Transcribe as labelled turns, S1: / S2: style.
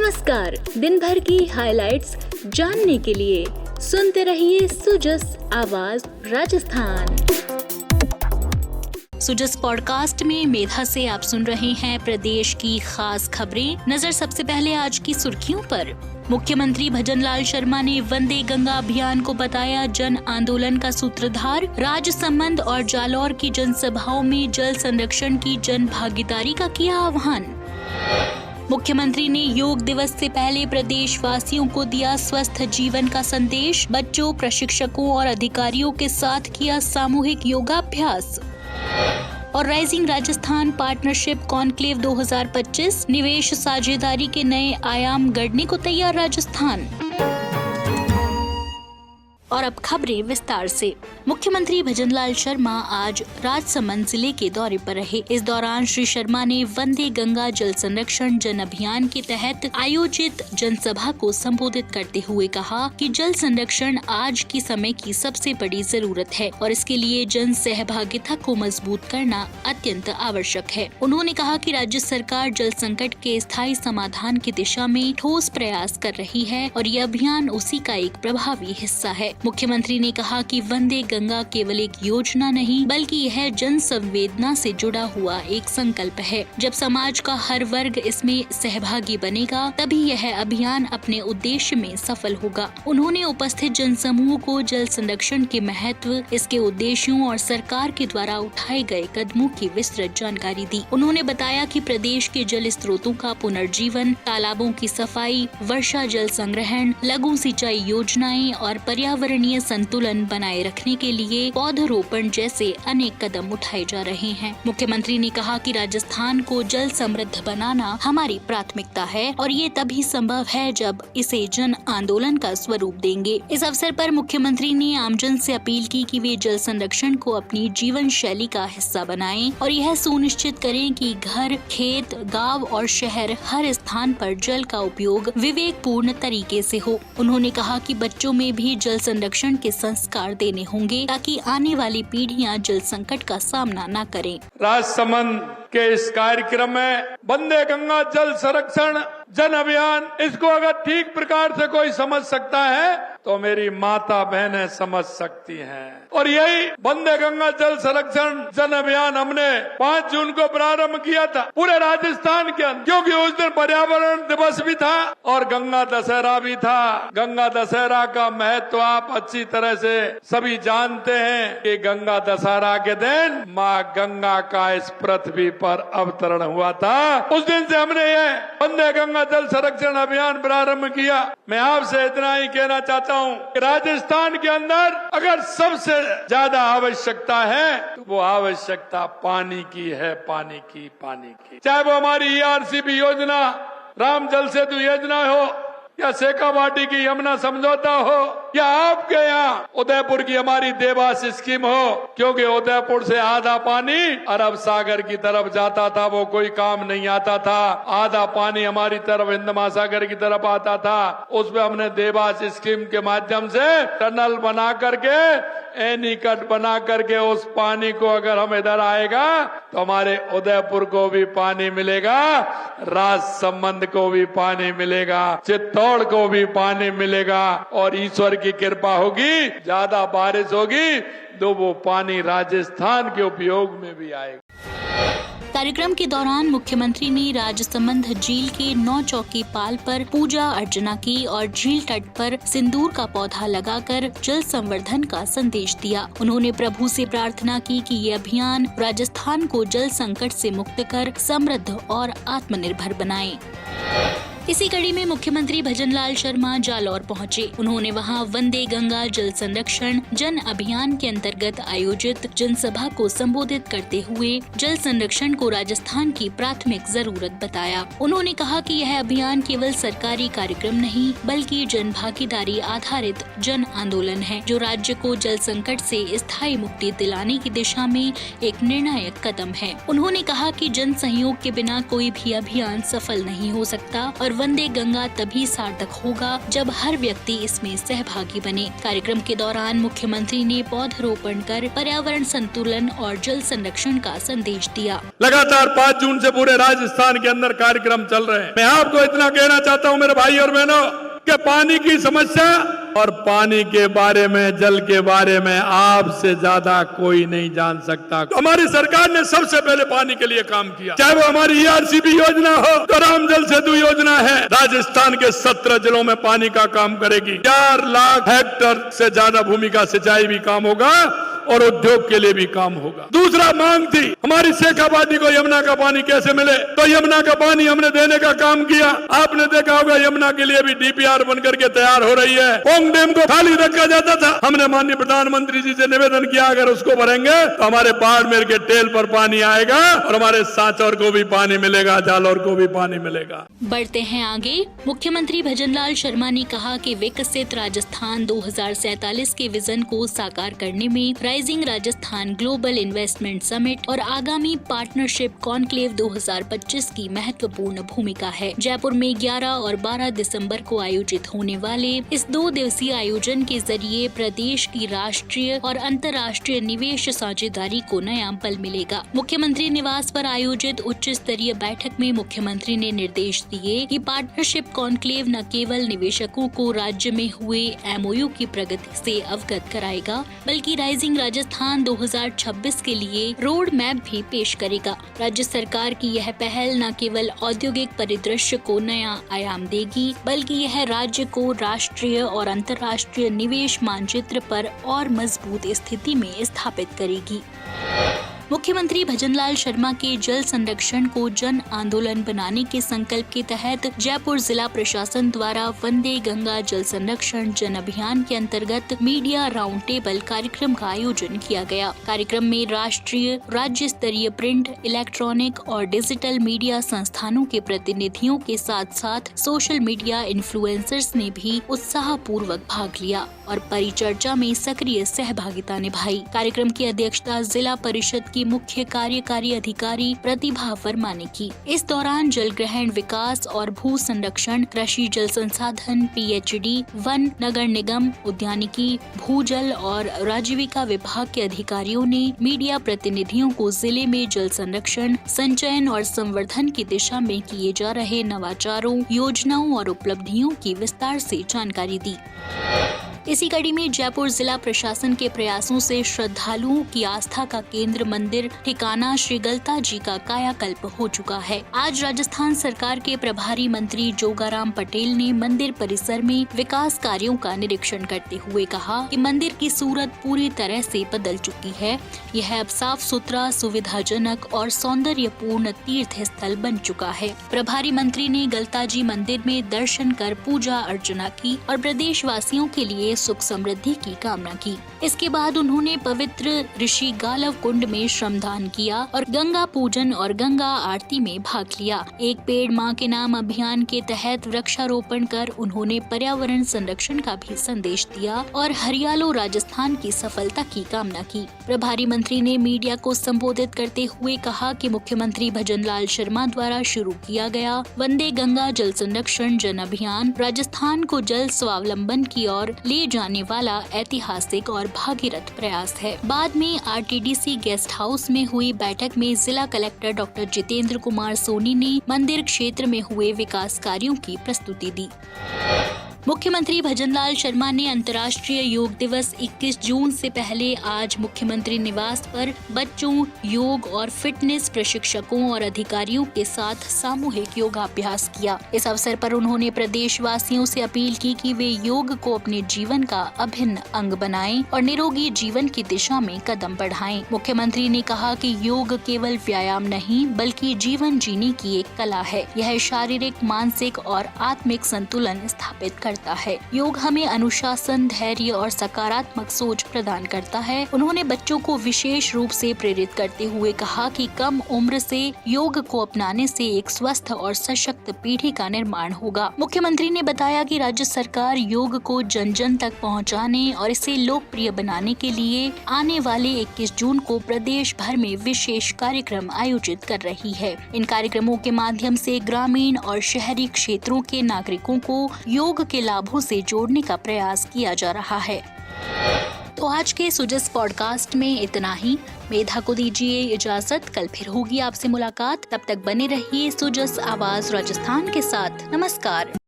S1: नमस्कार। दिन भर की हाइलाइट्स जानने के लिए सुनते रहिए सुजस आवाज राजस्थान। सुजस पॉडकास्ट में मेधा से आप सुन रहे हैं प्रदेश की खास खबरें। नजर सबसे पहले आज की सुर्खियों पर। मुख्यमंत्री भजनलाल शर्मा ने वंदे गंगा अभियान को बताया जन आंदोलन का सूत्रधार। राजसमंद और जालौर की जनसभाओं में जल संरक्षण की जन भागीदारी का किया आह्वान। मुख्यमंत्री ने योग दिवस से पहले प्रदेशवासियों को दिया स्वस्थ जीवन का संदेश। बच्चों, प्रशिक्षकों और अधिकारियों के साथ किया सामूहिक योगाभ्यास। और राइजिंग राजस्थान पार्टनरशिप कॉन्क्लेव 2025 निवेश साझेदारी के नए आयाम गढ़ने को तैयार राजस्थान। और अब खबरें विस्तार से। मुख्यमंत्री भजनलाल शर्मा आज राजसमंद जिले के दौरे पर रहे। इस दौरान श्री शर्मा ने वंदे गंगा जल संरक्षण जन अभियान के तहत आयोजित जनसभा को संबोधित करते हुए कहा कि जल संरक्षण आज की समय की सबसे बड़ी जरूरत है और इसके लिए जन सहभागिता को मजबूत करना अत्यंत आवश्यक है। उन्होंने कहा कि राज्य सरकार जल संकट के स्थायी समाधान की दिशा में ठोस प्रयास कर रही है और यह अभियान उसी का एक प्रभावी हिस्सा है। मुख्यमंत्री ने कहा कि वंदे गंगा केवल एक योजना नहीं बल्कि यह जन संवेदना से जुड़ा हुआ एक संकल्प है। जब समाज का हर वर्ग इसमें सहभागी बनेगा तभी यह अभियान अपने उद्देश्य में सफल होगा। उन्होंने उपस्थित जनसमूह को जल संरक्षण के महत्व, इसके उद्देश्यों और सरकार के द्वारा उठाए गए कदमों की विस्तृत जानकारी दी। उन्होंने बताया कि प्रदेश के जल स्रोतों का पुनर्जीवन, तालाबों की सफाई, वर्षा जल संग्रहण, लघु सिंचाई योजनाएं और पर्यावरणीय संतुलन बनाए रखने के लिए पौधरोपण जैसे अनेक कदम उठाए जा रहे हैं। मुख्यमंत्री ने कहा कि राजस्थान को जल समृद्ध बनाना हमारी प्राथमिकता है और ये तभी संभव है जब इसे जन आंदोलन का स्वरूप देंगे। इस अवसर पर मुख्यमंत्री ने आमजन से अपील की कि वे जल संरक्षण को अपनी जीवन शैली का हिस्सा बनाएं और यह सुनिश्चित करें कि घर, खेत, गाँव और शहर हर स्थान पर जल का उपयोग विवेकपूर्ण तरीके से हो। उन्होंने कहा कि बच्चों में भी जल संरक्षण के संस्कार देने होंगे ताकि आने वाली पीढ़ियां जल संकट का सामना न करें।
S2: राजसमंद के इस कार्यक्रम में वंदे गंगा जल संरक्षण जन अभियान, इसको अगर ठीक प्रकार से कोई समझ सकता है तो मेरी माता बहनें समझ सकती हैं। और यही वंदे गंगा जल संरक्षण जन अभियान हमने 5 जून को प्रारंभ किया था पूरे राजस्थान के अंदर, क्योंकि उस दिन पर्यावरण दिवस भी था और गंगा दशहरा भी था। गंगा दशहरा का महत्व आप अच्छी तरह से सभी जानते हैं कि गंगा दशहरा के दिन माँ गंगा का इस पृथ्वी पर अवतरण हुआ था। उस दिन से हमने ये वंदे गंगा जल संरक्षण अभियान प्रारंभ किया। मैं आपसे इतना ही कहना चाहता हूँ कि राजस्थान के अंदर अगर सबसे ज्यादा आवश्यकता है तो वो आवश्यकता पानी की है, पानी की। चाहे वो हमारी ERCP योजना, राम जल सेतु योजना हो या शेखावाटी की यमुना समझौता हो या आपके यहाँ उदयपुर की हमारी देवास स्कीम हो, क्योंकि उदयपुर से आधा पानी अरब सागर की तरफ जाता था, वो कोई काम नहीं आता था। आधा पानी हमारी तरफ हिंद महासागर की तरफ आता था। उसमें हमने देवास स्कीम के माध्यम से टनल बना करके, एनीकट बना करके उस पानी को अगर हम इधर आएगा तो हमारे उदयपुर को भी पानी मिलेगा, राजसमंद को भी पानी मिलेगा, चित्तौड़ को भी पानी मिलेगा और ईश्वर की कृपा होगी, ज्यादा बारिश होगी तो वो पानी राजस्थान के उपयोग में भी आएगा।
S1: कार्यक्रम के दौरान मुख्यमंत्री ने राजसमंद झील के 9 चौकी पाल पर पूजा अर्चना की और झील तट पर सिंदूर का पौधा लगाकर जल संवर्धन का संदेश दिया। उन्होंने प्रभु से प्रार्थना की कि ये अभियान राजस्थान को जल संकट से मुक्त कर समृद्ध और आत्मनिर्भर बनाए। इसी कड़ी में मुख्यमंत्री भजनलाल शर्मा जालौर पहुंचे। उन्होंने वहां वंदे गंगा जल संरक्षण जन अभियान के अंतर्गत आयोजित जनसभा को संबोधित करते हुए जल संरक्षण को राजस्थान की प्राथमिक जरूरत बताया। उन्होंने कहा कि यह अभियान केवल सरकारी कार्यक्रम नहीं बल्कि जन भागीदारी आधारित जन आंदोलन है, जो राज्य को जल संकट से स्थायी मुक्ति दिलाने की दिशा में एक निर्णायक कदम है। उन्होंने कहा कि जन सहयोग के बिना कोई भी अभियान सफल नहीं हो सकता और और वंदे गंगा तभी सार्थक होगा जब हर व्यक्ति इसमें सहभागी बने। कार्यक्रम के दौरान मुख्यमंत्री ने पौधरोपण कर पर्यावरण संतुलन और जल संरक्षण का संदेश दिया।
S2: लगातार 5 जून से पूरे राजस्थान के अंदर कार्यक्रम चल रहे हैं। मैं आपको इतना कहना चाहता हूं मेरे भाई और बहनों कि पानी की समस्या और पानी के बारे में, जल के बारे में आपसे ज्यादा कोई नहीं जान सकता। हमारी सरकार ने सबसे पहले पानी के लिए काम किया, चाहे वो हमारी ERCP योजना हो, तो राम जल सेतु योजना है, राजस्थान के 17 जिलों में पानी का काम करेगी। 4 लाख हेक्टेयर से ज्यादा भूमि का सिंचाई भी काम होगा और उद्योग के लिए भी काम होगा। दूसरा मांग थी हमारी शेखावाटी को यमुना का पानी कैसे मिले, तो यमुना का पानी हमने देने का काम किया। आपने देखा होगा यमुना के लिए भी DPR बनकर के तैयार हो रही है। पोंग डैम को खाली रखा जाता था, हमने माननीय प्रधानमंत्री जी से निवेदन किया अगर उसको भरेंगे तो हमारे बाड़मेर के टेल पर पानी आएगा और हमारे सांचौर को भी पानी मिलेगा, जालौर को भी पानी मिलेगा।
S1: बढ़ते हैं आगे। मुख्यमंत्री भजनलाल शर्मा ने कहा कि विकसित राजस्थान 2047 के विजन को साकार करने में rising Rajasthan global investment summit और आगामी पार्टनरशिप कॉन्क्लेव 2025 की महत्वपूर्ण भूमिका है। जयपुर में 11 और 12 दिसंबर को आयोजित होने वाले इस 2 दिवसीय आयोजन के जरिए प्रदेश की राष्ट्रीय और अंतर्राष्ट्रीय निवेश साझेदारी को नया बल मिलेगा। मुख्यमंत्री निवास पर आयोजित उच्च स्तरीय बैठक में मुख्यमंत्री ने निर्देश दिए कि पार्टनरशिप कॉन्क्लेव न केवल निवेशकों को राज्य में हुए MOU की प्रगति से अवगत कराएगा, बल्कि राइजिंग राजस्थान 2026 के लिए रोड मैप भी पेश करेगा। राज्य सरकार की यह पहल न केवल औद्योगिक परिदृश्य को नया आयाम देगी, बल्कि यह राज्य को राष्ट्रीय और अंतर्राष्ट्रीय निवेश मानचित्र पर और मजबूत स्थिति में स्थापित करेगी। मुख्यमंत्री भजनलाल शर्मा के जल संरक्षण को जन आंदोलन बनाने के संकल्प के तहत जयपुर जिला प्रशासन द्वारा वंदे गंगा जल संरक्षण जन अभियान के अंतर्गत मीडिया राउंड टेबल कार्यक्रम का आयोजन किया गया। कार्यक्रम में राष्ट्रीय, राज्य स्तरीय प्रिंट, इलेक्ट्रॉनिक और डिजिटल मीडिया संस्थानों के प्रतिनिधियों के साथ साथ सोशल मीडिया इन्फ्लुएंसर्स ने भी उत्साह पूर्वक भाग लिया और परिचर्चा में सक्रिय सहभागिता निभाई। कार्यक्रम की अध्यक्षता जिला परिषद की मुख्य कार्यकारी अधिकारी प्रतिभा वर्मा ने की। इस दौरान जल ग्रहण, विकास और भू संरक्षण, कृषि जल संसाधन, PHD, वन, नगर निगम, उद्यानिकी, भूजल और राजीविका विभाग के अधिकारियों ने मीडिया प्रतिनिधियों को जिले में जल संरक्षण, संचयन और संवर्धन की दिशा में किए जा रहे नवाचारों, योजनाओं और उपलब्धियों की विस्तार से जानकारी दी। इसी कड़ी में जयपुर जिला प्रशासन के प्रयासों से श्रद्धालुओं की आस्था का केंद्र मंदिर ठिकाना श्री गलता जी का कायाकल्प हो चुका है। आज राजस्थान सरकार के प्रभारी मंत्री जोगाराम पटेल ने मंदिर परिसर में विकास कार्यों का निरीक्षण करते हुए कहा कि मंदिर की सूरत पूरी तरह से बदल चुकी है। यह अब साफ सुथरा, सुविधाजनक और सौंदर्यपूर्ण तीर्थ स्थल बन चुका है। प्रभारी मंत्री ने गलता जी मंदिर में दर्शन कर पूजा अर्चना की और प्रदेश वासियों के लिए सुख समृद्धि की कामना की। इसके बाद उन्होंने पवित्र ऋषि गालव कुंड में श्रमदान किया और गंगा पूजन और गंगा आरती में भाग लिया। एक पेड़ मां के नाम अभियान के तहत वृक्षारोपण कर उन्होंने पर्यावरण संरक्षण का भी संदेश दिया और हरियालो राजस्थान की सफलता की कामना की। प्रभारी मंत्री ने मीडिया को संबोधित करते हुए कहा कि मुख्यमंत्री भजनलाल शर्मा द्वारा शुरू किया गया वंदे गंगा जल संरक्षण जन अभियान राजस्थान को जल स्वावलंबन की ओर ले जाने वाला ऐतिहासिक और भागीरथ प्रयास है। बाद में RTDC गेस्ट हाउस में हुई बैठक में जिला कलेक्टर डॉक्टर जितेंद्र कुमार सोनी ने मंदिर क्षेत्र में हुए विकास कार्यों की प्रस्तुति दी। मुख्यमंत्री भजनलाल शर्मा ने अंतर्राष्ट्रीय योग दिवस 21 जून से पहले आज मुख्यमंत्री निवास पर बच्चों, योग और फिटनेस प्रशिक्षकों और अधिकारियों के साथ सामूहिक योगाभ्यास किया। इस अवसर पर उन्होंने प्रदेशवासियों से अपील की कि वे योग को अपने जीवन का अभिन्न अंग बनाएं और निरोगी जीवन की दिशा में कदम बढ़ाएं। मुख्यमंत्री ने कहा कि योग केवल व्यायाम नहीं बल्कि जीवन जीने की एक कला है। यह शारीरिक, मानसिक और आत्मिक संतुलन स्थापित करता है। योग हमें अनुशासन, धैर्य और सकारात्मक सोच प्रदान करता है। उन्होंने बच्चों को विशेष रूप से प्रेरित करते हुए कहा कि कम उम्र से योग को अपनाने से एक स्वस्थ और सशक्त पीढ़ी का निर्माण होगा। मुख्यमंत्री ने बताया कि राज्य सरकार योग को जन जन तक पहुंचाने और इसे लोकप्रिय बनाने के लिए आने वाले 21 जून को प्रदेश भर में विशेष कार्यक्रम आयोजित कर रही है। इन कार्यक्रमों के माध्यम से ग्रामीण और शहरी क्षेत्रों के नागरिकों को योग के लाभों से जोड़ने का प्रयास किया जा रहा है। तो आज के सुजस पॉडकास्ट में इतना ही। मेधा को दीजिए इजाजत, कल फिर होगी आपसे मुलाकात। तब तक बने रहिए सुजस आवाज राजस्थान के साथ। नमस्कार।